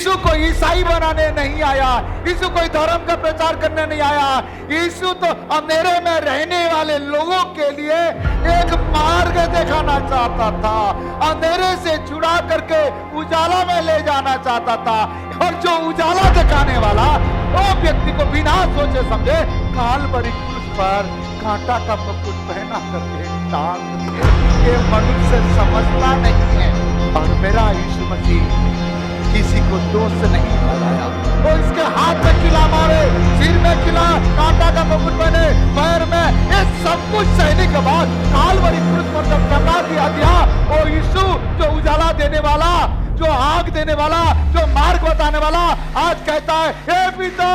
यीशु को ईसाई बनाने नहीं आया, यीशु कोई धर्म का प्रचार करने नहीं आया। यीशु तो अंधेरे में रहने वाले लोगों के लिए एक मार्ग दिखाना चाहता था, अंधेरे से छुड़ा करके उजाला में ले जाना चाहता था। और जो उजाला दिखाने वाला वो व्यक्ति को बिना सोचे समझे काल्वरी क्रूस पर कांटा का मुकुट पहना करके टांग दिए। ये मनुष्य समझता नहीं है। और मेरा यीशु मसीह किसी को दोष नहीं लगाया, वो इसके हाथ में किला मारे, सिर में किला, कांटा का मुकुट पहने, पैर में, ये सब कुछ सहने के बाद काल्वरी क्रूस पर जब टंगा दिया वो यीशु जो उजाला देने वाला, जो आग देने वाला, जो मार्ग बताने वाला, आज कहता है हे पिता,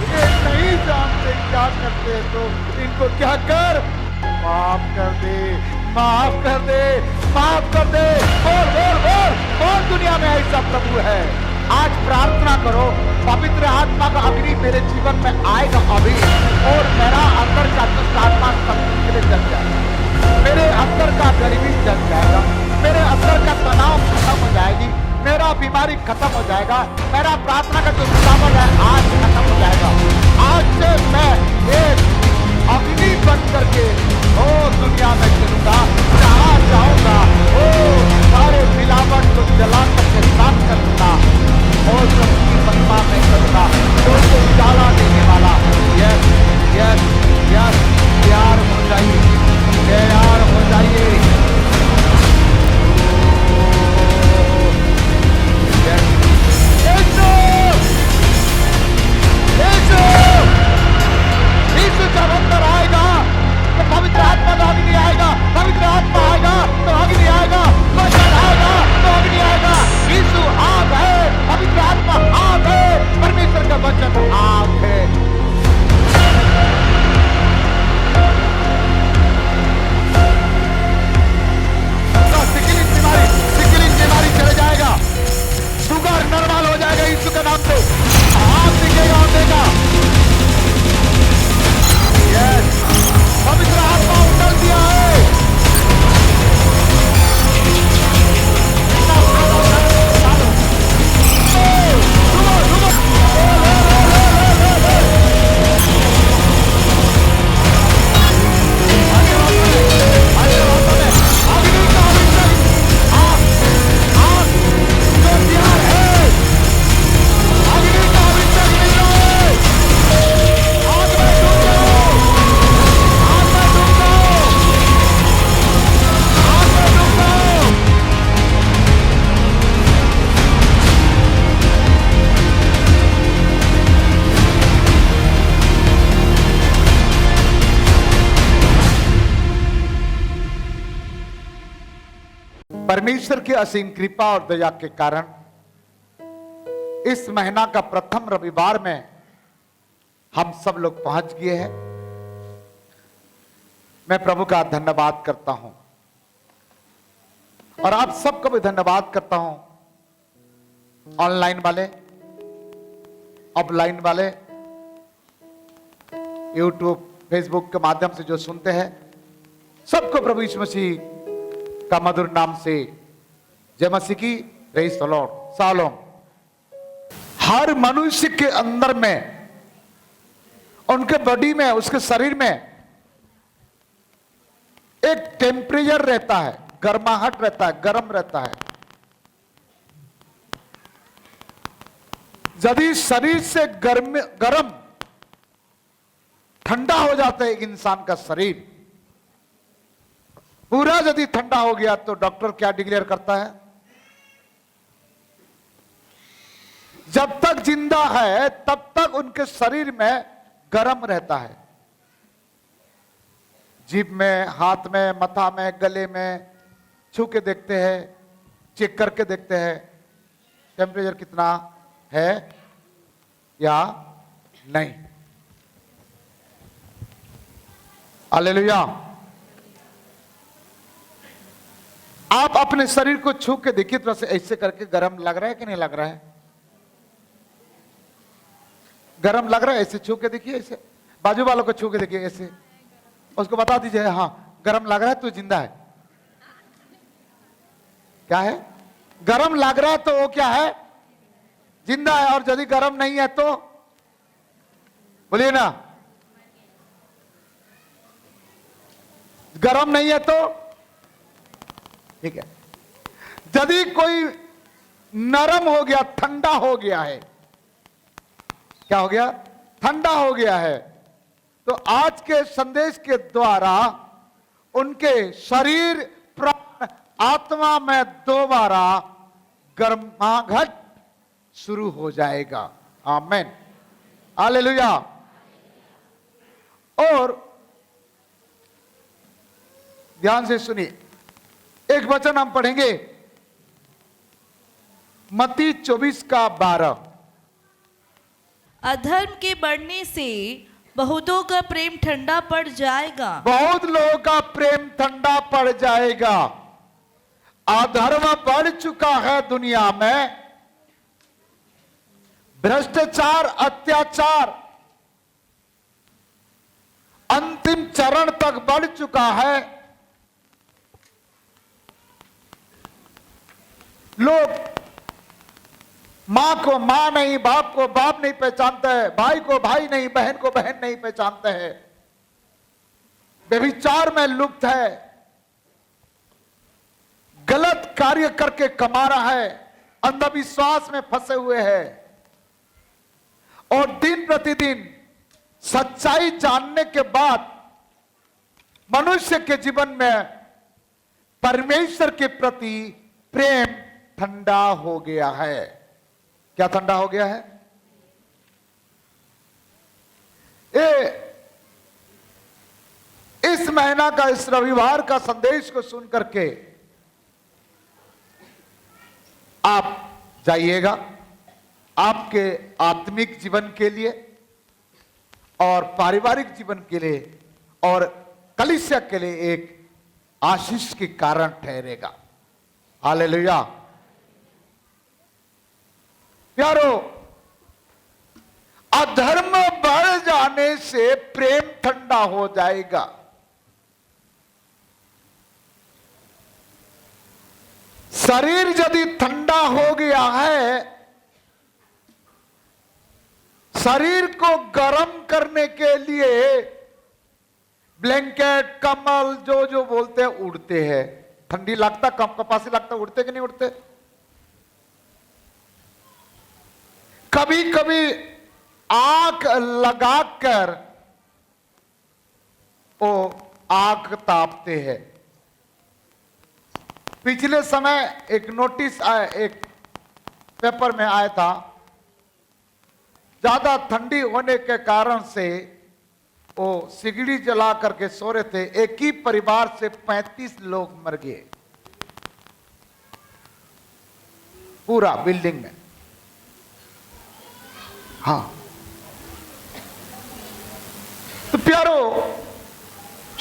ये नहीं जानते क्या करते, तो इनको क्या कर, माफ कर दे, माफ कर दे, माफ कर दे। बोल बोल बोल, कौन दुनिया में ऐसा प्रभु है? आज प्रार्थना करो, पवित्र आत्मा का अग्नि मेरे जीवन में आएगा अभी, और मेरा अंदर का दुष्ट आत्मा सब के लिए जल जाएगा, मेरे अंदर का गरीबी जल जाएगा, मेरे अंदर का तनाव खत्म हो जाएगी, मेरा बीमारी खत्म हो जाएगा, मेरा प्रार्थना का जो रुकावट है आज खत्म हो जाएगा। आज से मैं एक अग्नि बन करके ओ दुनिया में चलूंगा, जहां जाऊंगा ओ सारे मिलावट को जला करके साफ कर दूंगा और सबकी महिमा में करूंगा। तो उजाला देने वाला, यस यस यस, तैयार हो जाइए, तैयार हो जाइए। जब अंदर आएगा तो पवित्र आत्मा का अग्नि आएगा, पवित्र आत्मा आएगा तो अग्नि आएगा, वचन आएगा तो अग्नि आएगा। यीशु आग है, पवित्र आत्मा आग है, परमेश्वर का वचन आग है। सिकिलिंग बीमारी चले जाएगा, शुगर नॉर्मल हो जाएगा यीशु के नाम से, आग दिखेगा और देगा। पवित्र आत्मा उतर दिया है। परमेश्वर की असीम कृपा और दया के कारण इस महीना का प्रथम रविवार में हम सब लोग पहुंच गए हैं। मैं प्रभु का धन्यवाद करता हूं और आप सबको भी धन्यवाद करता हूं, ऑनलाइन वाले, ऑफलाइन वाले, यूट्यूब फेसबुक के माध्यम से जो सुनते हैं, सबको प्रभु यीशु मसीह का मधुर नाम से जय मसीह की, प्रेज़ द लॉर्ड, शालोम। हर मनुष्य के अंदर में, उनके बॉडी में, उसके शरीर में एक टेम्परेचर रहता है, गर्माहट रहता है, गर्म रहता है। यदि शरीर से गर्म ठंडा हो जाता है एक इंसान का शरीर, पूरा यदि ठंडा हो गया, तो डॉक्टर क्या डिक्लेयर करता है? जब तक जिंदा है तब तक उनके शरीर में गर्म रहता है, जीभ में, हाथ में, मथा में, गले में छू के देखते हैं, चेक करके देखते हैं टेम्परेचर कितना है या नहीं। हालेलुया। आप अपने शरीर को छू के देखिए, तो ऐसे करके गर्म लग रहा है कि नहीं लग रहा है? गर्म लग रहा है? ऐसे छू के देखिए, ऐसे बाजू वालों को छू के देखिए, ऐसे उसको बता दीजिए हाँ गर्म लग रहा है तो जिंदा है। क्या है? गर्म लग रहा है तो वो क्या है? जिंदा है, और यदि गर्म नहीं है तो बोलिए ना, गर्म नहीं है तो ठीक है। यदि कोई नरम हो गया, ठंडा हो गया है, क्या हो गया? ठंडा हो गया है, तो आज के संदेश के द्वारा उनके शरीर, प्राण, आत्मा में दोबारा गर्माहट शुरू हो जाएगा। आमीन, हालेलुया। और ध्यान से सुनिए, एक वचन हम पढ़ेंगे, मत्ती 24:12। अधर्म के बढ़ने से बहुतों का प्रेम ठंडा पड़ जाएगा। बहुत लोगों का प्रेम ठंडा पड़ जाएगा। अधर्म बढ़ चुका है दुनिया में, भ्रष्टाचार, अत्याचार अंतिम चरण तक बढ़ चुका है। लोग मां को मां नहीं, बाप को बाप नहीं पहचानते हैं, भाई को भाई नहीं, बहन को बहन नहीं पहचानते हैं, व्यभिचार में लुप्त है, गलत कार्य करके कमा रहा है, अंधविश्वास में फंसे हुए हैं, और दिन प्रतिदिन सच्चाई जानने के बाद मनुष्य के जीवन में परमेश्वर के प्रति प्रेम ठंडा हो गया है। क्या ठंडा हो गया है? इस महीना का, इस रविवार का संदेश को सुन करके आप जाइएगा आपके आत्मिक जीवन के लिए और पारिवारिक जीवन के लिए और कलीसिया के लिए एक आशीष के कारण ठहरेगा। हालेलुया। प्यारो, अधर्म बढ़ जाने से प्रेम ठंडा हो जाएगा। शरीर यदि ठंडा हो गया है, शरीर को गर्म करने के लिए ब्लैंकेट, कम्बल, जो जो बोलते हैं उड़ते हैं। ठंडी लगता, कम कपासी लगता, उड़ते कि नहीं उड़ते? कभी कभी आग लगाकर वो आग तापते हैं। पिछले समय एक नोटिस आया, एक पेपर में आया था, ज्यादा ठंडी होने के कारण से वो सिगड़ी जला करके सो रहे थे, एक ही परिवार से 35 लोग मर गए, पूरा बिल्डिंग में। हाँ, तो प्यारो,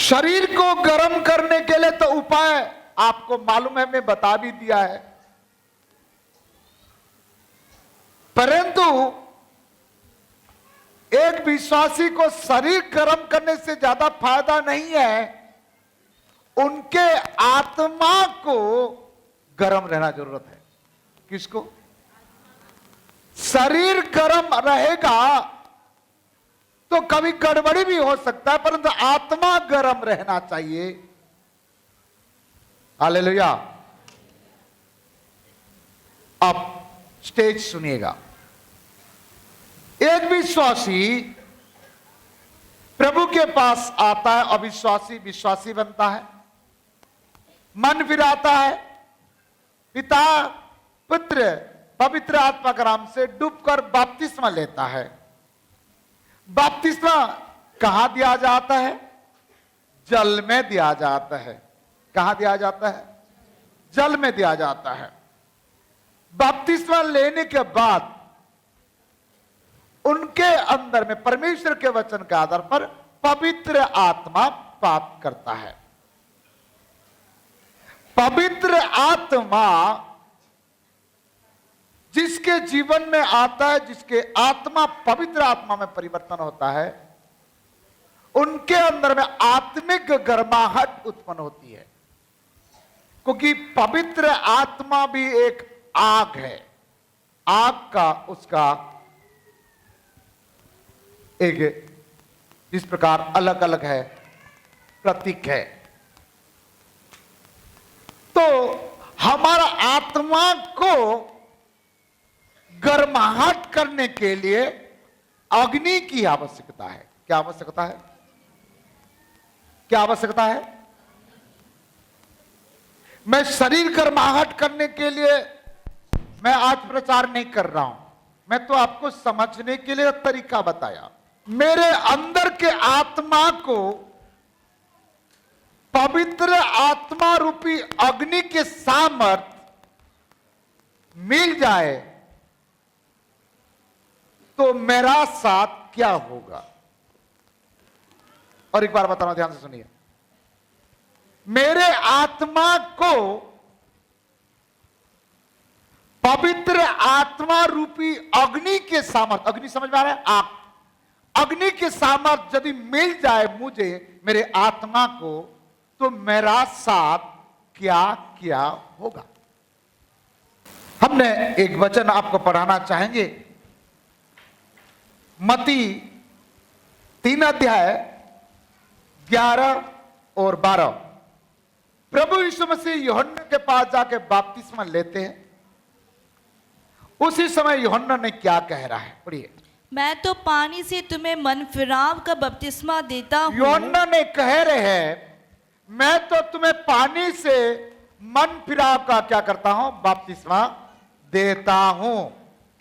शरीर को गर्म करने के लिए तो उपाय आपको मालूम है, मैं बता भी दिया है, परंतु एक विश्वासी को शरीर गर्म करने से ज्यादा फायदा नहीं है, उनके आत्मा को गर्म रहना जरूरत है। किसको? शरीर गर्म रहेगा तो कभी गड़बड़ी भी हो सकता है, परंतु आत्मा गर्म रहना चाहिए। हालेलुया। अब स्टेज सुनिएगा। एक विश्वासी प्रभु के पास आता है, अविश्वासी विश्वासी बनता है, मन फिराता है, पिता पुत्र पवित्र आत्मा के नाम से डूबकर बपतिस्मा लेता है। बपतिस्मा कहां दिया जाता है? जल में दिया जाता है। कहां दिया जाता है? जल में दिया जाता है। बपतिस्मा लेने के बाद उनके अंदर में परमेश्वर के वचन के आधार पर पवित्र आत्मा प्राप्त करता है। पवित्र आत्मा जिसके जीवन में आता है, जिसके आत्मा पवित्र आत्मा में परिवर्तन होता है, उनके अंदर में आत्मिक गर्माहट उत्पन्न होती है, क्योंकि पवित्र आत्मा भी एक आग है। आग का उसका एक इस प्रकार अलग अलग है, प्रतीक है। तो हमारा आत्मा को गर्माहट करने के लिए अग्नि की आवश्यकता है। क्या आवश्यकता है? क्या आवश्यकता है? मैं शरीर गर्माहट करने के लिए मैं आज प्रचार नहीं कर रहा हूं, मैं तो आपको समझने के लिए तरीका बताया। मेरे अंदर के आत्मा को पवित्र आत्मा रूपी अग्नि के सामर्थ मिल जाए तो मेरा साथ क्या होगा। और एक बार बता रहा हूं, ध्यान से सुनिए। मेरे आत्मा को पवित्र आत्मा रूपी अग्नि के सामर्थ, अग्नि समझ में आ रहा है? आग, अग्नि के सामर्थ यदि मिल जाए मुझे, मेरे आत्मा को, तो मेरा साथ क्या क्या होगा। हमने एक वचन आपको पढ़ाना चाहेंगे, मत्ती 3 अध्याय 11 और 12। प्रभु यीशु मसीह यूहन्ना के पास जाके बपतिस्मा लेते हैं। उसी समय यूहन्ना ने क्या कह रहा है, पढ़िए। मैं तो पानी से तुम्हें मन फिराव का बपतिस्मा देता हूँ। यूहन्ना ने कह रहे हैं, मैं तो तुम्हें पानी से मन फिराव का क्या करता हूं, बपतिस्मा देता हूं।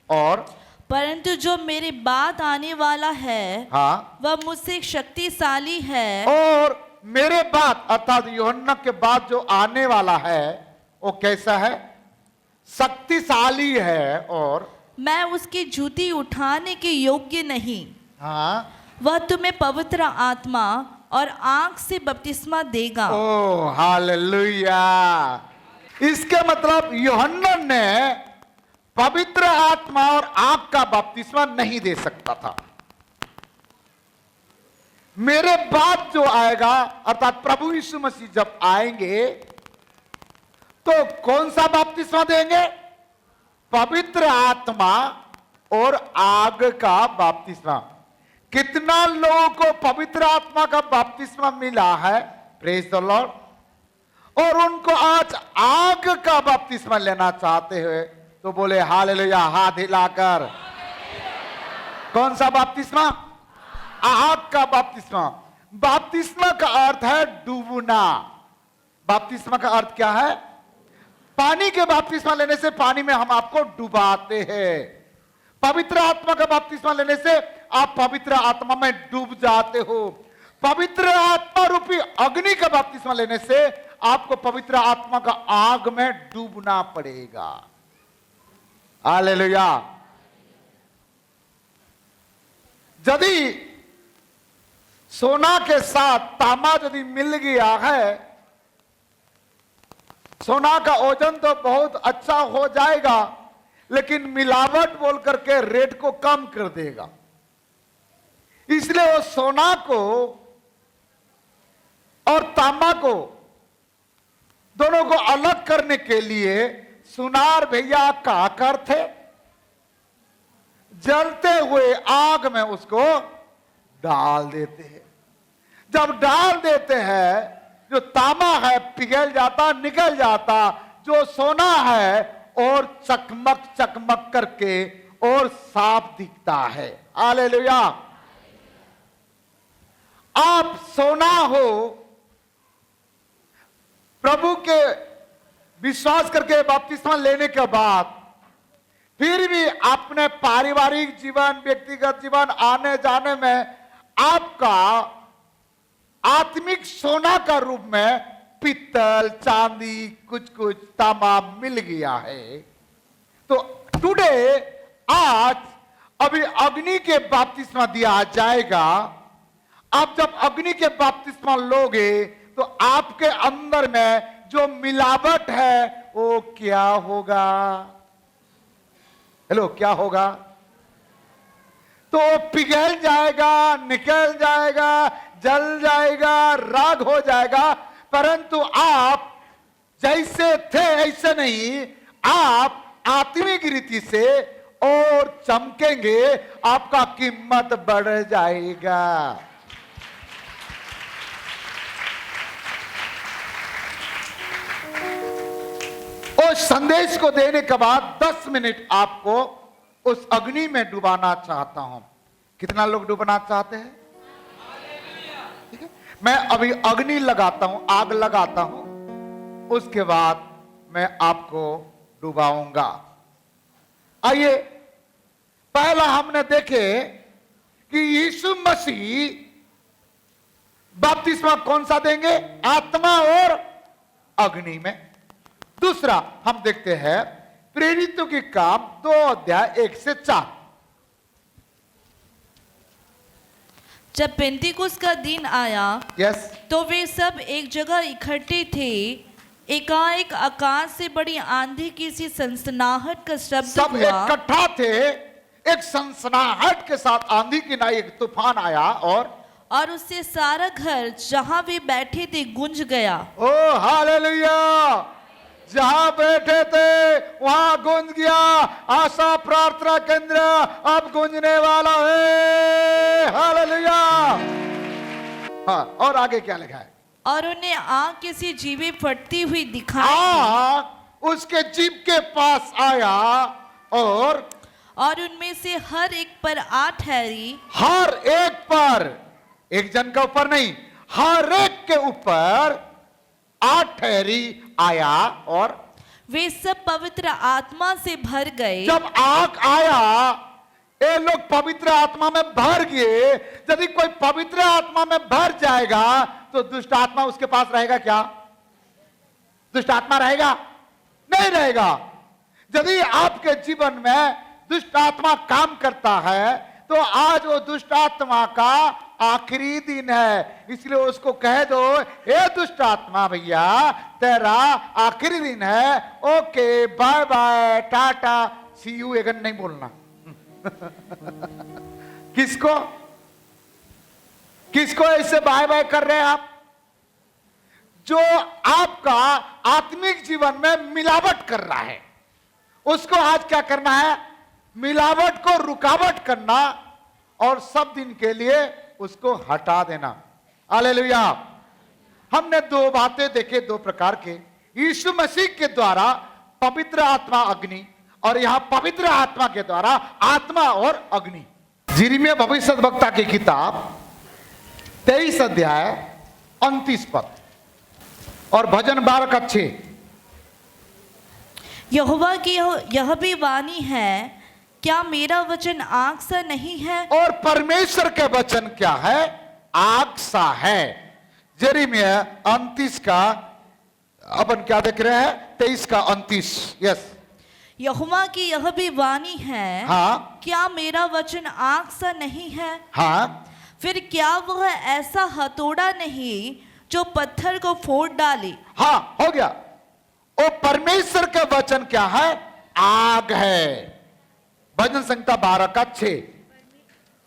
और परंतु जो मेरे बाद आने वाला है, हाँ, वह मुझसे शक्तिशाली है। और मेरे बाद अर्थात यूहन्ना के बाद जो आने वाला है वो कैसा है, शक्तिशाली है। और मैं उसकी जूती उठाने के योग्य नहीं। हाँ, वह तुम्हें पवित्र आत्मा और आग से बपतिस्मा देगा। ओ हालेलुया। इसके मतलब यूहन्ना ने पवित्र आत्मा और आग का बपतिस्मा नहीं दे सकता था। मेरे बाद जो आएगा अर्थात प्रभु यीशु मसीह जब आएंगे तो कौन सा बपतिस्मा देंगे, पवित्र आत्मा और आग का बपतिस्मा। कितना लोगों को पवित्र आत्मा का बपतिस्मा मिला है, प्रेज द लॉर्ड, और उनको आज आग का बपतिस्मा लेना चाहते हुए तो बोले हालेलुया हाथ हिलाकर। कौन सा बपतिस्मा, आग का बपतिस्मा। बपतिस्मा का अर्थ है डूबना। बपतिस्मा का अर्थ क्या है, पानी के बपतिस्मा लेने से पानी में हम आपको डुबाते हैं। पवित्र आत्मा का बपतिस्मा लेने से आप पवित्र आत्मा में डूब जाते हो। पवित्र आत्मा रूपी अग्नि का बपतिस्मा लेने से आपको पवित्र आत्मा का आग में डूबना पड़ेगा। हालेलुया। यदि सोना के साथ तांबा यदि मिल गया है, सोना का ओजन तो बहुत अच्छा हो जाएगा, लेकिन मिलावट बोल करके रेट को कम कर देगा। इसलिए वो सोना को और तांबा को दोनों को अलग करने के लिए सुनार भैया क्या करते, जलते हुए आग में उसको डाल देते हैं। जब डाल देते हैं जो तांबा है पिघल जाता, निकल जाता, जो सोना है और चकमक चकमक करके और साफ दिखता है। हालेलुया। आप सोना हो, प्रभु के विश्वास करके बपतिस्मा लेने के बाद फिर भी अपने पारिवारिक जीवन, व्यक्तिगत जीवन, आने जाने में आपका आत्मिक सोना का रूप में पित्तल, चांदी, कुछ कुछ तांबा मिल गया है। तो टुडे, आज अभी अग्नि के बपतिस्मा दिया जाएगा। आप जब अग्नि के बपतिस्मा लोगे तो आपके अंदर में जो मिलावट है वो क्या होगा, हेलो क्या होगा, तो पिघल जाएगा, निकल जाएगा, जल जाएगा, राख हो जाएगा। परंतु आप जैसे थे ऐसे नहीं, आप आत्मिक रीति से और चमकेंगे, आपका कीमत बढ़ जाएगा। उस संदेश को देने के बाद 10 मिनट आपको उस अग्नि में डुबाना चाहता हूं। कितना लोग डुबाना चाहते हैं? ठीक है, मैं अभी अग्नि लगाता हूं, आग लगाता हूं, उसके बाद मैं आपको डुबाऊंगा। आइए, पहला हमने देखे कि यीशु मसीह बपतिस्मा कौन सा देंगे? आत्मा और अग्नि में। दूसरा हम देखते हैं प्रेरितों के काम 2 अध्याय 1 से 4। जब पेंतीकुस्त का दिन आया, यस, तो वे सब एक जगह इकट्ठे थे। एकाएक आकाश से बड़ी आंधी की सी सनसनाहट का शब्द सब हुआ इकट्ठा थे, एक सनसनाहट के साथ आंधी की ना एक तूफान आया और उससे सारा घर जहां वे बैठे थे गूंज गया। ओ हालेलुया, जहां बैठे थे वहां गूंज गया। आशा प्रार्थना केंद्र अब गूंजने वाला है। हालेलुया। हाँ, और आगे क्या लिखा है? और उन्हें आग किसी जीवे फटती हुई दिखाई आग उसके जीभ के पास आया और उनमें से हर एक पर 8 ठहरी। हर एक पर, एक जन के ऊपर नहीं, हर एक के ऊपर 8 ठहरी आया और वे सब पवित्र आत्मा से भर गए। जब आग आया, ये लोग पवित्र आत्मा में भर गए। यदि कोई पवित्र आत्मा में भर जाएगा तो दुष्ट आत्मा उसके पास रहेगा क्या? दुष्ट आत्मा रहेगा? नहीं रहेगा। यदि आपके जीवन में दुष्ट आत्मा काम करता है तो आज वो दुष्ट आत्मा का आखिरी दिन है। इसलिए उसको कह दो, ए दुष्ट आत्मा भैया, तेरा आखिरी दिन है। Okay, bye bye, tata, see you again नहीं बोलना। किसको किसको ऐसे बाय बाय कर रहे हैं आप? जो आपका आत्मिक जीवन में मिलावट कर रहा है, उसको आज क्या करना है? मिलावट को रुकावट करना और सब दिन के लिए उसको हटा देना। हालेलुया। हमने 2 बातें देखे, 2 प्रकार के। यीशु मसीह के द्वारा पवित्र आत्मा अग्नि, और यहां पवित्र आत्मा के द्वारा आत्मा और अग्नि। यिर्मयाह भविष्यद्वक्ता की किताब 23 अध्याय 29 पद और भजन 12 का 6। यहोवा की यह भी वाणी है, क्या मेरा वचन आग सा नहीं है? और परमेश्वर के वचन क्या है? आग सा है। यिर्मयाह 29 का, अपन क्या देख रहे हैं? 23 का 29। यस, यहोवा की यह भी वाणी है, हाँ, क्या मेरा वचन आग सा नहीं है? हाँ, फिर क्या वह ऐसा हथौड़ा नहीं जो पत्थर को फोड़ डाले? हाँ, हो गया। ओ परमेश्वर के वचन क्या है? आग है। भजन संहिता 12 का 6।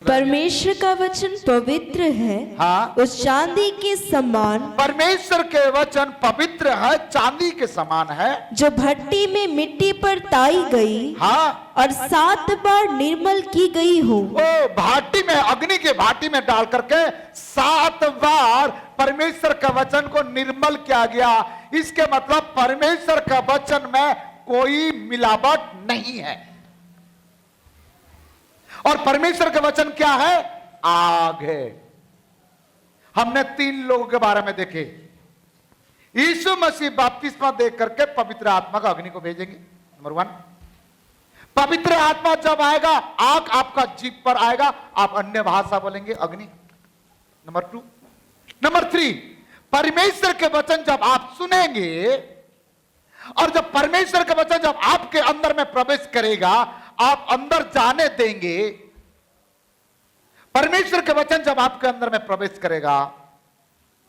परमेश्वर का वचन पवित्र है, हाँ, उस चांदी के समान, परमेश्वर के वचन पवित्र है, चांदी के समान है, जो भट्टी में मिट्टी पर ताई गई, हाँ, और 7 बार निर्मल की गई हो। ओ भाटी में, अग्नि के भाटी में डाल करके 7 बार परमेश्वर का वचन को निर्मल किया गया। इसके मतलब परमेश्वर का वचन में कोई मिलावट नहीं है। और परमेश्वर का वचन क्या है? आग है। हमने 3 लोगों के बारे में देखे। यीशु मसीह बपतिस्मा दे करके पवित्र आत्मा का अग्नि को भेजेंगे। नंबर 1, पवित्र आत्मा जब आएगा, आग आपका जीभ पर आएगा, आप अन्य भाषा बोलेंगे, अग्नि। नंबर 2, नंबर 3, परमेश्वर के वचन जब आप सुनेंगे और जब परमेश्वर का वचन जब आपके अंदर में प्रवेश करेगा, आप अंदर जाने देंगे। परमेश्वर का वचन जब आपके अंदर में प्रवेश करेगा,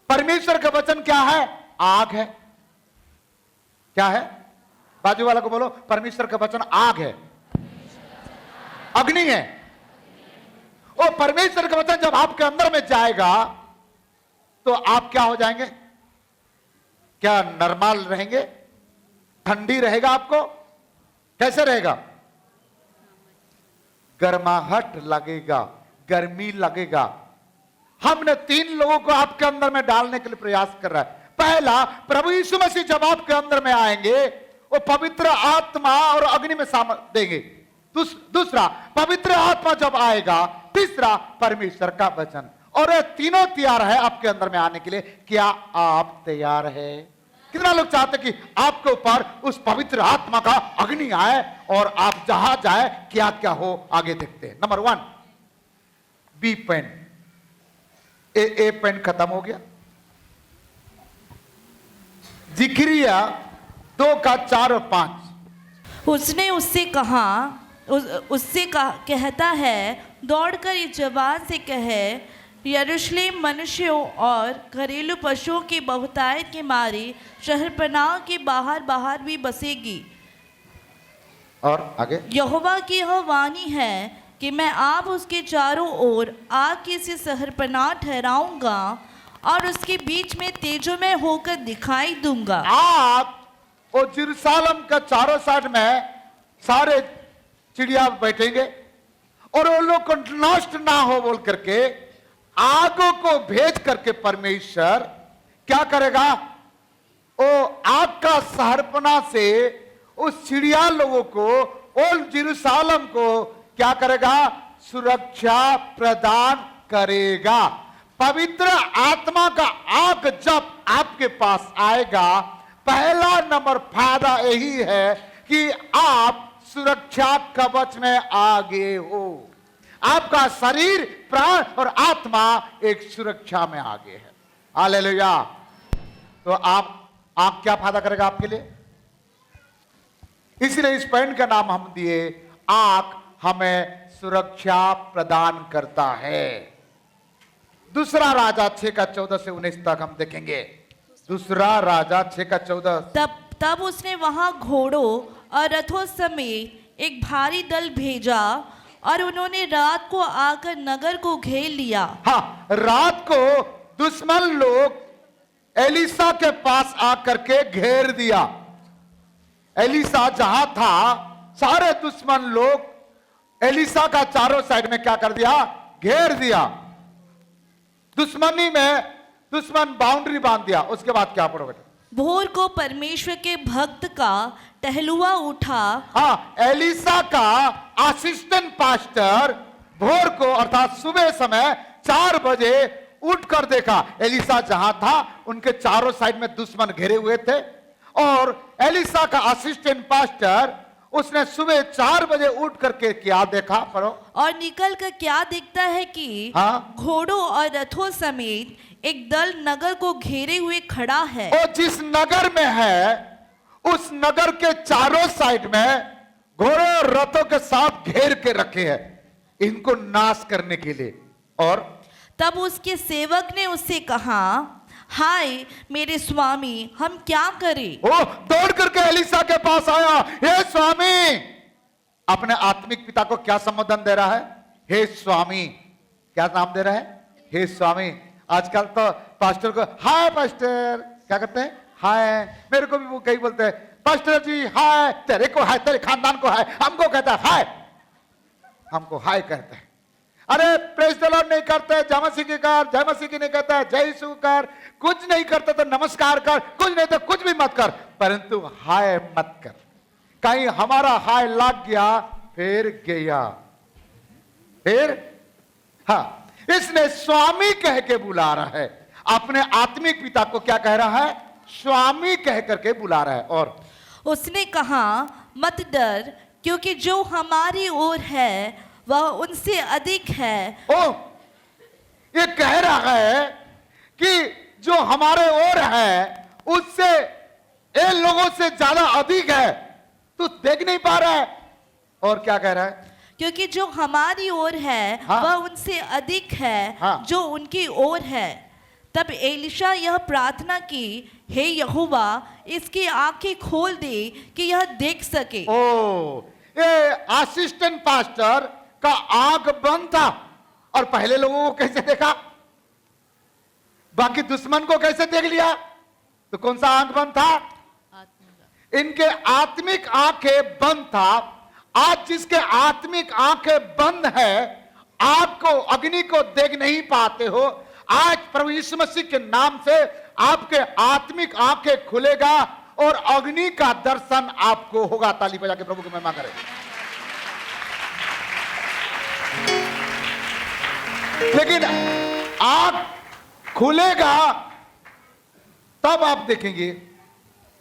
परमेश्वर का वचन क्या है? आग है। क्या है? बाजू वाला को बोलो, परमेश्वर का वचन आग है, अग्नि है। ओ परमेश्वर का वचन जब आपके अंदर में जाएगा तो आप क्या हो जाएंगे? क्या नॉर्मल रहेंगे? ठंडी रहेगा आपको? कैसे रहेगा? गर्माहट लगेगा, गर्मी लगेगा। हमने 3 लोगों को आपके अंदर में डालने के लिए प्रयास कर रहा है। पहला, प्रभु यीशु मसीह जब आपके अंदर में आएंगे वो पवित्र आत्मा और अग्नि में सामर्थ देंगे। दूसरा, पवित्र आत्मा जब आएगा। तीसरा, परमेश्वर का वचन। और ये तीनों तैयार है आपके अंदर में आने के लिए। क्या आप तैयार है? कितना लोग चाहते कि आपके ऊपर उस पवित्र आत्मा का अग्नि आए और आप जहां जाए क्या क्या हो आगे देखते हैं। Number 1, B pen. A pen खत्म हो गया। जिक्रिया 2:4 और 5। उसने उससे कहा, कहता है, दौड़कर इस जवान से कहे, यरूशलेम मनुष्यों और घरेलू पशुओं की बहुतायत के मारे शहरपनाह के बाहर बाहर भी बसेगी। और आगे, यहोवा की यह वाणी है कि मैं आप उसके चारों ओर आग की सी शहरपनाह ठहराऊंगा और उसके बीच में तेजोमय होकर दिखाई दूंगा। आप वो यरूशलेम का चारों साइड में सारे चिड़िया बैठेंगे और वो लोग को नष्ट ना हो बोल करके आगों को भेज करके परमेश्वर क्या करेगा? वो आग का शहरपना से उस चिड़िया लोगों को और यरूशलेम को क्या करेगा? सुरक्षा प्रदान करेगा। पवित्र आत्मा का आग जब आपके पास आएगा, पहला नंबर फायदा यही है कि आप सुरक्षा कवच में आगे हो। आपका शरीर, प्राण और आत्मा एक सुरक्षा में आगे है। हालेलुया। तो आप क्या फायदा करेगा आपके लिए? इसलिए इस पॉइंट का नाम हम दिए, आग हमें सुरक्षा प्रदान करता है। दूसरा राजा 6:14 से 19 तक हम देखेंगे। दूसरा राजा 6:14। तब उसने वहां घोड़ों और रथों समेत एक भारी दल भेजा और उन्होंने रात को आकर नगर को घेर लिया। हाँ, रात को दुश्मन लोग एलिसा के पास आकर के घेर दिया। एलिसा जहां था, सारे दुश्मन लोग एलिसा का चारों साइड में क्या कर दिया? घेर दिया। दुश्मनी में दुश्मन बाउंड्री बांध दिया। उसके बाद क्या पढ़ोगे? भोर को परमेश्वर के भक्त का टहलुआ उठा। हाँ, एलिसा का असिस्टेंट पास्टर भोर को अर्थात सुबह समय 4 बजे उठकर देखा। एलिसा जहां था उनके चारों साइड में दुश्मन घेरे हुए थे और एलिसा का असिस्टेंट पास्टर उसने सुबह 4 बजे उठ करके क्या देखा? पढ़ो। और निकल कर क्या देखता है कि हाँ? घोड़ों और रथों समेत एक दल नगर को घेरे हुए खड़ा है। और जिस नगर में है उस नगर के चारों साइड में घोड़ों और रथों के साथ घेर के रखे हैं इनको नाश करने के लिए। और तब उसके सेवक ने उससे कहा, हाय मेरे स्वामी, हम क्या करें? वो दौड़ करके एलिसा के पास आया। हे स्वामी, अपने आत्मिक पिता को क्या संबोधन दे रहा है? हे स्वामी। क्या नाम दे रहा है? हे स्वामी। आजकल तो पास्टर को हाय पास्टर क्या करते हैं? हाय। मेरे को भी वो कई बोलते हैं, पास्टर जी हाय। तेरे को हाय, तेरे खानदान को हाय, हमको कहता है हाय, हमको हाय कहता है। अरे प्रेज द लॉर्ड नहीं करते, जय मसीह की कर, जय मसीह की नहीं कहता, जय यीशु कर, कुछ नहीं करते तो नमस्कार कर, कुछ नहीं तो कुछ भी मत कर, परंतु हाय मत कर। कहीं हमारा हाय लग गया फिर गया। फिर हाँ, इसने स्वामी कह के बुला रहा है। अपने आत्मिक पिता को क्या कह रहा है? स्वामी कह करके बुला रहा है। और उसने कहा, मत डर, क्योंकि जो हमारी ओर है वह उनसे अधिक है। ओ, ये कह रहा है कि जो हमारे ओर है उससे इन लोगों से ज्यादा अधिक है। तू देख नहीं पा रहा है? और क्या कह रहा है? क्योंकि जो हमारी ओर है हाँ? वह उनसे अधिक है हाँ? जो उनकी ओर है। तब एलिशा यह प्रार्थना की, हे यहोवा, इसकी आंखें खोल दे कि यह देख सके। ओ, ये असिस्टेंट पास्टर का आंख बंद था। और पहले लोगों को कैसे देखा? बाकी दुश्मन को कैसे देख लिया? तो कौन सा आंख बंद था? इनके आत्मिक आंखें बंद था। आज जिसके आत्मिक आंखें बंद है, आग को, अग्नि को देख नहीं पाते हो, आज प्रभु यीशु मसीह के नाम से आपके आत्मिक आंखें खुलेगा और अग्नि का दर्शन आपको होगा। ताली बजा के प्रभु की महिमा करें। लेकिन आंख खुलेगा तब आप देखेंगे।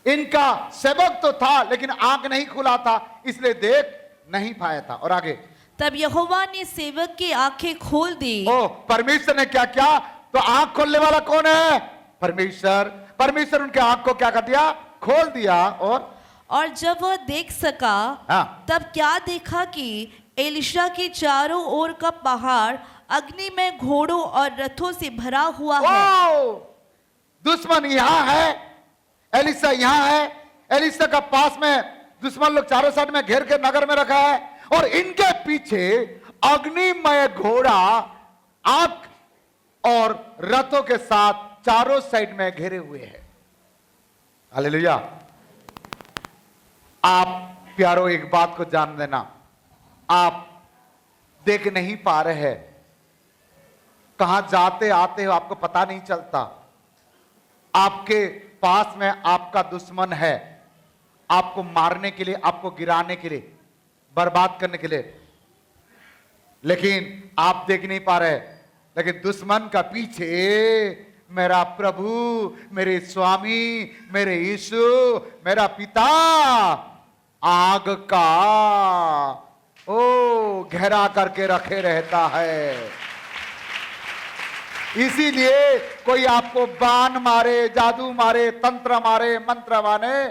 इनका सेवक तो था लेकिन आंख नहीं खुला था, इसलिए देख नहीं पाया था। और आगे, तब यहोवा ने सेवक की आंखें खोल दी। ओ, परमेश्वर ने क्या किया? तो आंख खोलने वाला कौन है? परमेश्वर। परमेश्वर उनके आंख को क्या कर दिया? खोल दिया। और जब वह देख सका, हाँ। तब क्या देखा कि एलिशा के चारों ओर का पहाड़ अग्नि में घोड़ों और रथों से भरा हुआ है। ओ, दुश्मन यहां है, एलिशा यहां है, एलिशा का पास में दुश्मन लोग चारों साइड में घेर के नगर में रखा है, और इनके पीछे अग्निमय घोड़ा आग और रथों के साथ चारों साइड में घेरे हुए हैं। हालेलुया। आप प्यारो एक बात को जान देना, आप देख नहीं पा रहे हैं, कहां जाते आते हो आपको पता नहीं चलता। आपके पास में आपका दुश्मन है, आपको मारने के लिए, आपको गिराने के लिए, बर्बाद करने के लिए, लेकिन आप देख नहीं पा रहे। लेकिन दुश्मन का पीछे मेरा प्रभु, मेरे स्वामी, मेरे यीशु, मेरा पिता आग का घेरा करके रखे रहता है। इसीलिए कोई आपको बाण मारे, जादू मारे, तंत्र मारे, मंत्र मारे,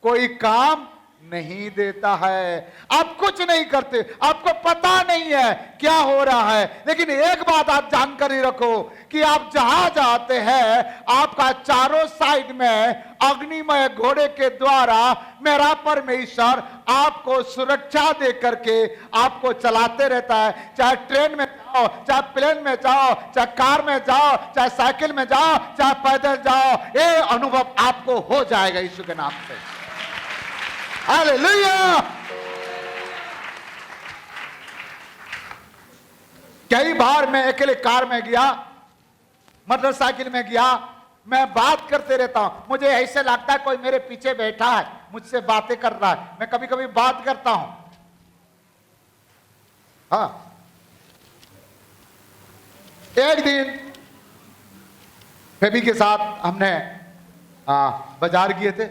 कोई काम नहीं देता है। आप कुछ नहीं करते, आपको पता नहीं है क्या हो रहा है, लेकिन एक बात आप जानकारी रखो कि आप जहां जाते हैं, आपका चारों साइड में अग्निमय घोड़े के द्वारा मेरा परमेश्वर आपको सुरक्षा दे करके आपको चलाते रहता है। चाहे ट्रेन में जाओ, चाहे प्लेन में जाओ, चाहे कार में जाओ, चाहे साइकिल में जाओ, चाहे पैदल जाओ, ये अनुभव आपको हो जाएगा यीशु के नाम से। हालेलुया। कई बार मैं अकेले कार में गया, मोटरसाइकिल में गया, मैं बात करते रहता हूं, मुझे ऐसे लगता है कोई मेरे पीछे बैठा है, मुझसे बातें कर रहा है। मैं कभी कभी बात करता हूं। हाँ, एक दिन फेबी के साथ हमने बाजार गए थे,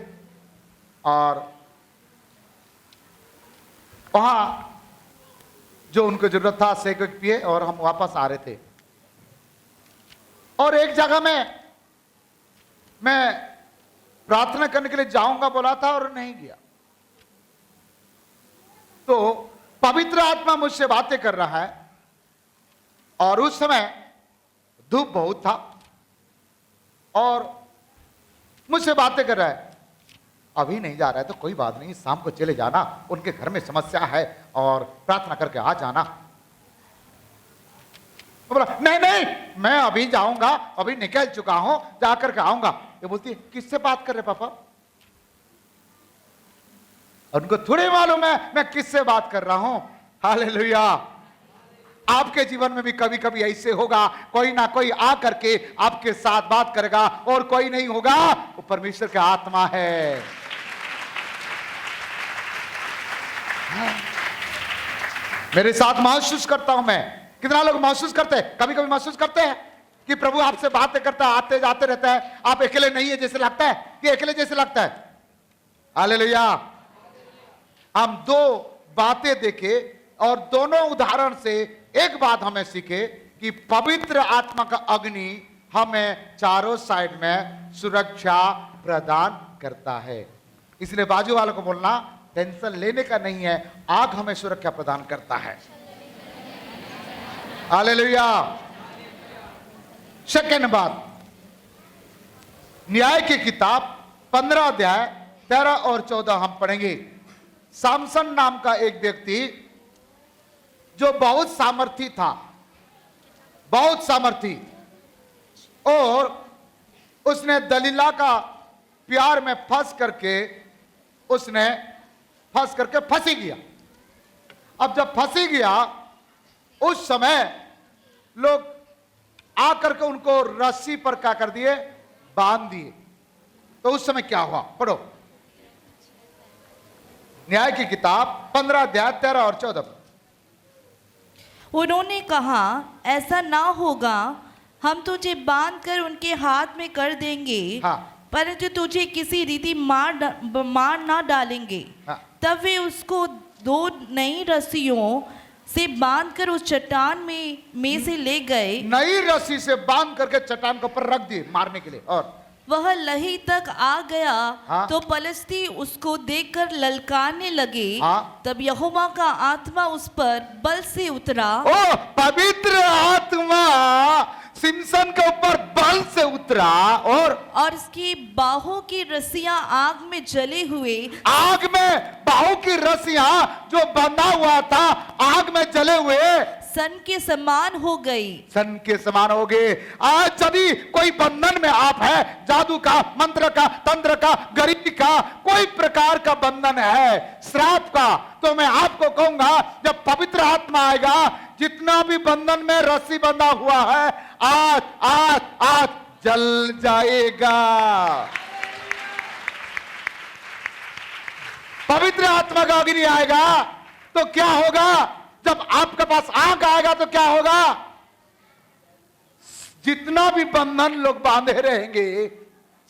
और वहां जो उनको जरूरत था शेक पिए, और हम वापस आ रहे थे। और एक जगह में मैं प्रार्थना करने के लिए जाऊंगा बोला था और नहीं गया। तो पवित्र आत्मा मुझसे बातें कर रहा है, और उस समय धूप बहुत था, और मुझसे बातें कर रहा है। अभी नहीं जा रहा है तो कोई बात नहीं, शाम को चले जाना, उनके घर में समस्या है, और प्रार्थना करके आ जाना। बोला नहीं नहीं, मैं अभी जाऊंगा, अभी निकल चुका हूं, जाकर के आऊंगा। ये बोलती है किससे बात कर रहे पापा? और उनको थोड़ी मालूम है मैं किससे बात कर रहा हूं। हालेलुया। आपके जीवन में भी कभी कभी ऐसे होगा, कोई ना कोई आकर के आपके साथ बात करेगा, और कोई नहीं होगा, वो परमेश्वर की आत्मा है। मेरे साथ महसूस करता हूं मैं। कितना लोग महसूस करते हैं? कभी कभी महसूस करते हैं कि प्रभु आपसे बातें करता है, आते जाते रहता है, आप अकेले नहीं है जैसे लगता है, कि अकेले जैसे लगता है। हालेलुया। हम दो बातें देखे, और दोनों उदाहरण से एक बात हमें सीखे कि पवित्र आत्मा का अग्नि हमें चारों साइड में सुरक्षा प्रदान करता है। इसलिए बाजू वालों को बोलना, टेंशन लेने का नहीं है, आग हमें सुरक्षा प्रदान करता है। हालेलुया। सेकंड बात, न्याय की किताब 15 अध्याय 13 और 14 हम पढ़ेंगे। सामसन नाम का एक व्यक्ति जो बहुत सामर्थी था, बहुत सामर्थी, और उसने दलीला का प्यार में फंस करके फंसी गया। अब जब फंसी गया, उस समय लोग आकर के उनको रस्सी पर क्या कर दिए, बांध दिए। तो उस समय क्या हुआ, पढ़ो न्याय की किताब 15 अध्याय 13 और 14। उन्होंने कहा, ऐसा ना होगा, हम तुझे बांधकर उनके हाथ में कर देंगे, हाँ। परंतु तुझे किसी रीति मार ना डालेंगे। हाँ। तब वे उसको 2 नई रस्सियों से बांधकर उस चट्टान में से ले गए। नई रस्सी से बांध करके चट्टान के ऊपर रख दिए मारने के लिए। और वह लही तक आ गया। हाँ। तो पलिश्ती उसको देखकर ललकारने लगे। हाँ। तब यहोवा का आत्मा उस पर बल से उतरा। ओ पवित्र आत्मा सिमसन के ऊपर बल से उतरा और उसकी बाहों की रस्सियां आग में जले हुए, आग में बाहों की रस्सियां जो बंधा हुआ था आग में जले हुए सन के समान हो गई। सन के समान हो गए। आज यदि कोई बंधन में आप है, जादू का, मंत्र का, तंत्र का, गरीबी का, कोई प्रकार का बंधन है, श्राप का, तो मैं आपको कहूंगा जब पवित्र आत्मा आएगा, जितना भी बंधन में रस्सी बंधा हुआ है आज आज आज जल जाएगा। पवित्र आत्मा का अग्नि आएगा तो क्या होगा, जब आपके पास आग आएगा तो क्या होगा, जितना भी बंधन लोग बांधे रहेंगे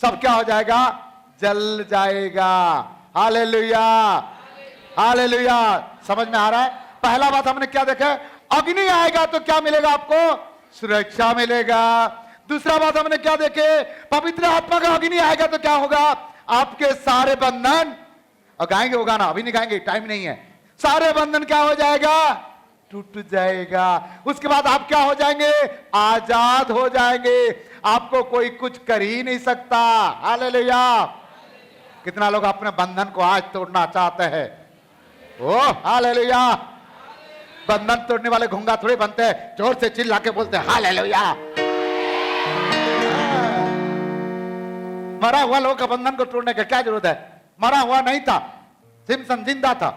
सब क्या हो जाएगा, जल जाएगा। Hallelujah, hallelujah. समझ में आ रहा है? पहला बात हमने क्या देखा, अग्नि आएगा तो क्या मिलेगा आपको, सुरक्षा मिलेगा। दूसरा बात हमने क्या देखे, पवित्र आत्मा का अग्नि आएगा तो क्या होगा, आपके सारे बंधन, और गाएंगे वो गाना, अभी नहीं गाएंगे, टाइम नहीं है, सारे बंधन क्या हो जाएगा, टूट जाएगा। उसके बाद आप क्या हो जाएंगे, आजाद हो जाएंगे। आपको कोई कुछ कर ही नहीं सकता। हालेलुया। कितना लोग अपने बंधन को आज तोड़ना चाहते हैं। ओ हालेलुया। बंधन तोड़ने वाले घूंगा थोड़े बनते हैं, जोर से चिल्ला के बोलते हैं हालेलुया। मरा हुआ लोगों का बंधन को तोड़ने का क्या जरूरत है, मरा हुआ नहीं था, सिमसन जिंदा था।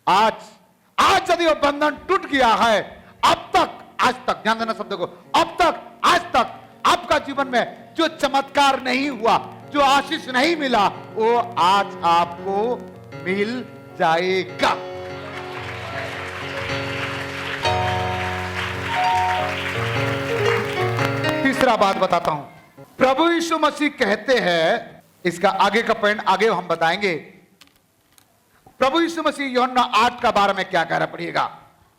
आज यदि वो बंधन टूट गया है, अब तक, आज तक, ध्यान देना शब्द को, अब तक, आज तक आपका जीवन में जो चमत्कार नहीं हुआ, जो आशीष नहीं मिला, वो आज आपको मिल जाएगा। तीसरा बात बताता हूं, प्रभु यीशु मसीह कहते हैं, इसका आगे का पॉइंट आगे हम बताएंगे। प्रभु यीशु मसीह यूहन्ना 8 का 12 में क्या कह रहा, पढ़िएगा।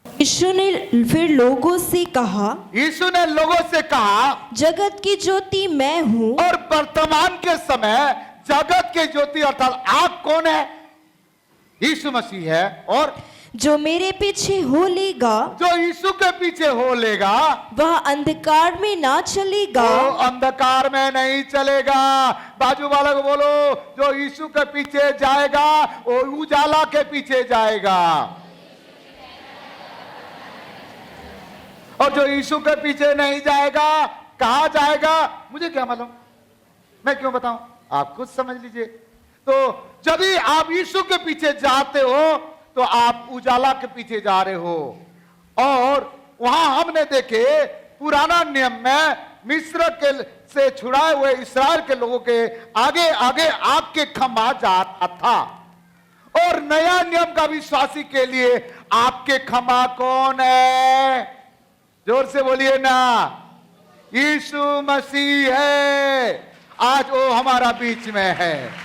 यीशु ने फिर लोगों से कहा, यीशु ने लोगों से कहा, जगत की ज्योति मैं हूँ। और वर्तमान के समय जगत के ज्योति अर्थात आग कौन है, यीशु मसीह है। और जो मेरे पीछे हो लेगा, जो यीशु के पीछे हो लेगा, वह अंधकार में ना चलेगा, वो अंधकार में नहीं चलेगा। बाजू वाले को बोलो, जो यीशु के पीछे जाएगा वो उजाला के पीछे जाएगा, और जो यीशु के पीछे नहीं जाएगा कहां जाएगा, मुझे क्या मालूम, मैं क्यों बताऊं, आप खुद समझ लीजिए। तो यदि आप यीशु के पीछे जाते हो तो आप उजाला के पीछे जा रहे हो। और वहां हमने देखे पुराना नियम में मिस्र के से छुड़ाए हुए इस्राएल के लोगों के आगे आगे आग के खंभा जाता था, और नया नियम का विश्वासी के लिए आग के खंभा कौन है, जोर से बोलिए ना, यीशु मसीह है। आज वो हमारा बीच में है।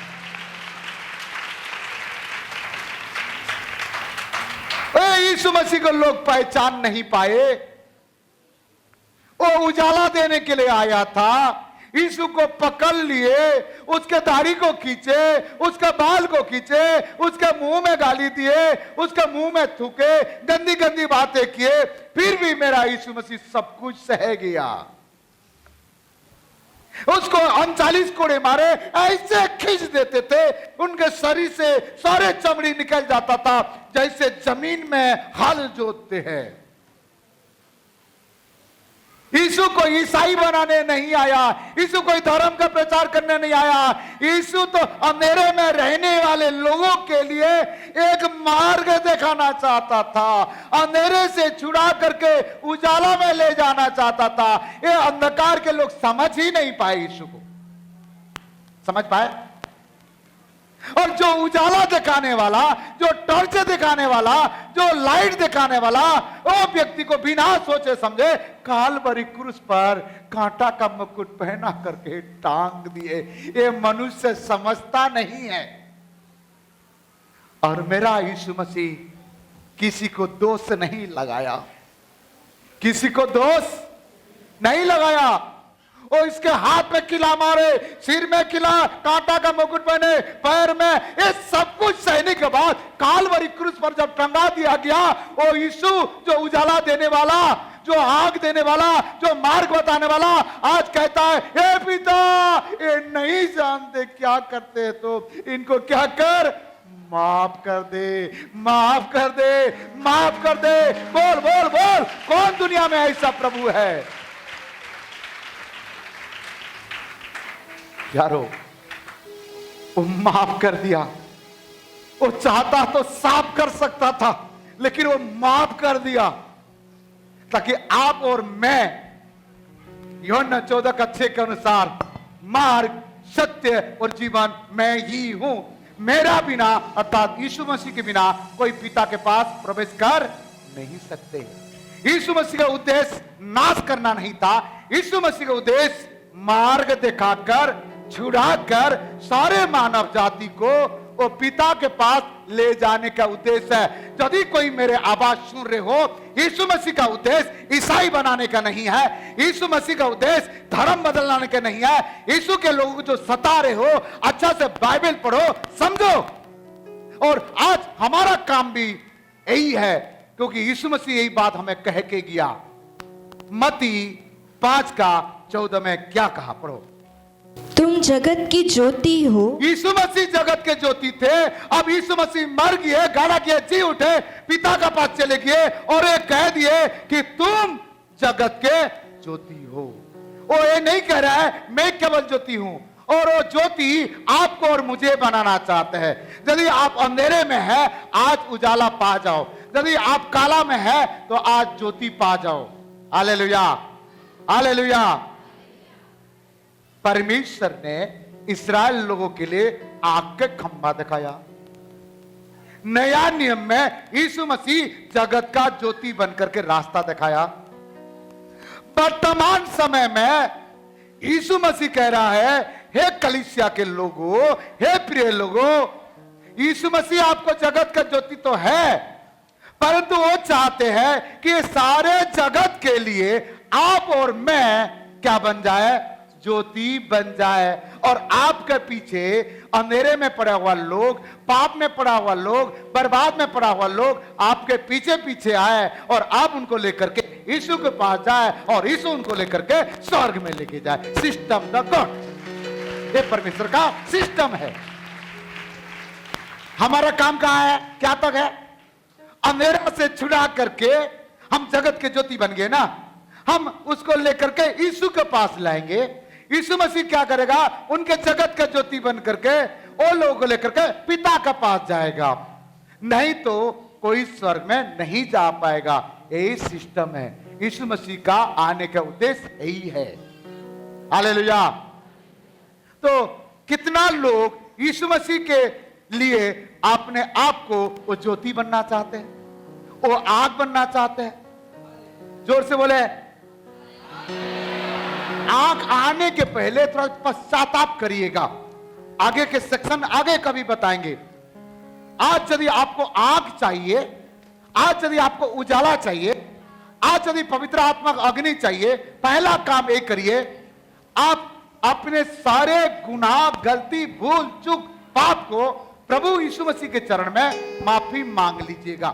यीशु मसीह को लोग पहचान नहीं पाए, वो उजाला देने के लिए आया था। यीशु को पकड़ लिए, उसके दाढ़ी को खींचे, उसके बाल को खींचे, उसके मुंह में गाली दिए, उसके मुंह में थूके, गंदी गंदी बातें किए, फिर भी मेरा यीशु मसीह सब कुछ सह गया। उसको 39 कोड़े मारे, ऐसे खींच देते थे, उनके शरीर से सारे चमड़ी निकल जाता था जैसे जमीन में हल जोतते हैं। यीशु को ईसाई बनाने नहीं आया, यीशु कोई धर्म का प्रचार करने नहीं आया। यीशु तो अंधेरे में रहने वाले लोगों के लिए एक मार्ग दिखाना चाहता था, अंधेरे से छुड़ा करके उजाला में ले जाना चाहता था। ये अंधकार के लोग समझ ही नहीं पाए, यीशु को समझ पाए। और जो उजाला दिखाने वाला, जो टॉर्च दिखाने वाला, जो लाइट दिखाने वाला, वो व्यक्ति को बिना सोचे समझे कालवरी क्रूस पर कांटा का मुकुट पहना करके टांग दिए। ये मनुष्य समझता नहीं है। और मेरा यीशु मसीह किसी को दोष नहीं लगाया, किसी को दोष नहीं लगाया। और इसके हाथ में किला मारे, सिर में किला, कांटा का मुकुट पहने, पैर में, ये सब कुछ सहने के बाद कालवरी क्रूस पर जब टंगा दिया गया, वो यीशु जो उजाला देने वाला, जो आग देने वाला, जो मार्ग बताने वाला, आज कहता है, हे पिता, ये नहीं जानते क्या करते हैं, तो इनको क्या कर, माफ कर दे, माफ कर दे, माफ कर दे। बोल बोल बोल, कौन दुनिया में ऐसा प्रभु है? यारो, वो माफ कर दिया। वो चाहता तो साफ कर सकता था, लेकिन वो माफ कर दिया ताकि आप और मैं यूहन्ना 14:6 के अनुसार मार्ग, सत्य और जीवन मैं ही हूं। मेरा बिना, अर्थात यीशु मसीह के बिना कोई पिता के पास प्रवेश कर नहीं सकते। यीशु मसीह का उद्देश्य नाश करना नहीं था। यीशु मसीह का उद्देश्य मार्ग दिखाकर, छुड़ाकर सारे मानव जाति को वो पिता के पास ले जाने का उद्देश्य है। यदि कोई मेरे आवाज सुन रहे हो, यीशु मसीह का उद्देश्य ईसाई बनाने का नहीं है, यीशु मसीह का उद्देश्य धर्म बदलने का नहीं है। यीशु के लोगों को जो सता रहे हो, अच्छा से बाइबल पढ़ो, समझो। और आज हमारा काम भी यही है, क्योंकि यीशु मसीह यही बात हमें कह के गया। मत्ती 5:14 में क्या कहा, पढ़ो। तुम जगत की ज्योति हो। यीशु मसीह जगत के ज्योति थे। अब यीशु मसीह मर गए, गाड़ा किए, जी उठे, पिता का पास चले गए और ये कह दिए कि तुम जगत के ज्योति हो। वो ये नहीं कह रहा है मैं केवल ज्योति हूं, और वो ज्योति आपको और मुझे बनाना चाहते हैं। यदि आप अंधेरे में है, आज उजाला पा जाओ। यदि आप काला में है, तो आज ज्योति पा जाओ। Hallelujah, hallelujah. परमेश्वर ने इस्राएल लोगों के लिए आग के खंभा दिखाया। नया नियम में यीशु मसीह जगत का ज्योति बनकर के रास्ता दिखाया। वर्तमान समय में यीशु मसीह कह रहा है, हे कलीसिया के लोगों, हे प्रिय लोगों, यीशु मसीह आपको जगत का ज्योति तो है, परंतु वो चाहते हैं कि सारे जगत के लिए आप और मैं क्या बन जाए, ज्योति बन जाए। और आपके पीछे अंधेरे में पड़ा हुआ लोग, पाप में पड़ा हुआ लोग, बर्बाद में पड़ा हुआ लोग आपके पीछे पीछे आए और आप उनको लेकर के यीशु के पास जाए और यीशु उनको लेकर के स्वर्ग में लेके जाए। सिस्टम द गॉड, ये परमेश्वर का सिस्टम है। हमारा काम कहां है, क्या तक है? अंधेरा से छुड़ा करके हम जगत के ज्योति बन गए ना, हम उसको लेकर के यीशु के पास लाएंगे। यीशु मसीह क्या करेगा, उनके जगत का ज्योति बन करके वो लोगों को लेकर के पिता के पास जाएगा। नहीं तो कोई स्वर्ग में नहीं जा पाएगा। यही सिस्टम है। यीशु मसीह का आने का उद्देश्य यही है। हालेलुया। तो कितना लोग यीशु मसीह के लिए अपने आप को वो ज्योति बनना चाहते हैं, वो आग बनना चाहते हैं। जोर से बोले। आग आने के पहले थोड़ा पश्चाताप करिएगा। आगे के सेक्शन आगे कभी बताएंगे। आज यदि आपको आग चाहिए, आज यदि आपको उजाला चाहिए, आज यदि पवित्र आत्मा का अग्नि चाहिए, पहला काम एक करिए, आप अपने सारे गुनाह, गलती, भूल, चूक, पाप को प्रभु यीशु मसीह के चरण में माफी मांग लीजिएगा।